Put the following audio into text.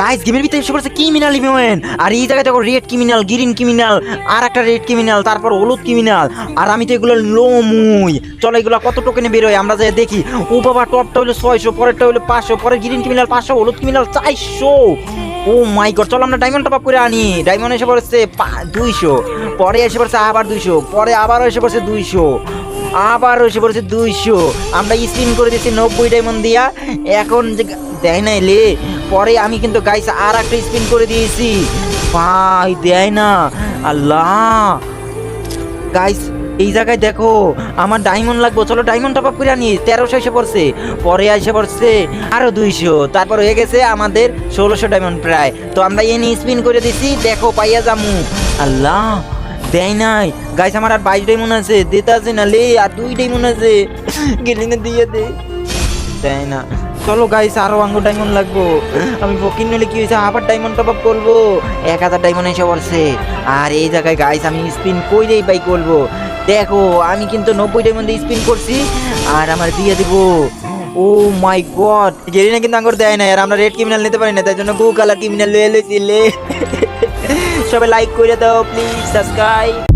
Guys গেমের ভিতরে এসে পড়ছে ক্রিমিনাল ইভেন্ট। আর এই জায়গায় দেখো রেড ক্রিমিনাল, গ্রিন ক্রিমিনাল, আর একটা রেড ক্রিমিনাল, তারপর হলুদ ক্রিমিনাল। আর আমি তো এগুলো লোমুই। চলো এগুলো কত টোকেনে বেরোয় আমরা যাই দেখি। ও বাবা, টপটা হলো 600, পরেরটা হলো 500, পরে গ্রিন ক্রিমিনাল 500, হলুদ ক্রিমিনাল 400। ও মাই গড, চলো আমরা ডায়মন্ড টপ আপ করে আনি। ডায়মন্ড এসে পড়ছে 200, পরে এসে পড়ছে আবার 200, পরে আবারও এসে পড়ছে 200, আবার এসে পড়েছে 200। আমরা স্পিন করে দিয়েছি 90 ডায়মন্ড দিয়া। এখন দেয় না এলে, পরে আমি কিন্তু গাইস আর একটা স্পিন করে দিয়েছি, ভাই দেয় না। আল্লাহ গাইস, এই জায়গায় দেখো আমার ডায়মন্ড লাগবে। চলো ডায়মন্ড টপ আপ করে আনি। 1300 এসে পড়ছে, পরে এসে পড়ছে আরো 200, তারপর হয়ে গেছে আমাদের 1600 ডায়মন্ড প্রায়। তো আমরা এনে স্পিন করে দিছি, দেখো পাইয়া যামু। আল্লাহ দেয় নাই গাইস, আমার আর 22 ডায়মন্ড আছে, দিতে আছে না লে, আর 2 ডায়মন্ড আছে, গেলি না দিয়ে দে, দেয় না। চলো গাইস আরো আঙ্গো ডায়মন্ড লাগবো। আমি ফকির নিলে কি হয়েছে, আবার ডায়মন্ড টপ আপ করবো। 1000 ডায়মন্ড এসে পড়ছে। আর এই জায়গায় গাইস আমি স্পিন কইরেই বাই করবো। দেখো আমি কিন্তু 90 ডায়মন্ড স্পিন করছি, আর আমার দিয়ে দিব। ও মাই গড, গেলি না কিন্তু আঙ্গুর দেয় না। আর আমরা রেড ক্রিমিনাল নিতে পারি না, তাই জন্য ব্লু কালার ক্রিমিনাল লয়ে লইছি লে। সবাই লাইক করে দাও প্লিজ, সাবস্ক্রাইব।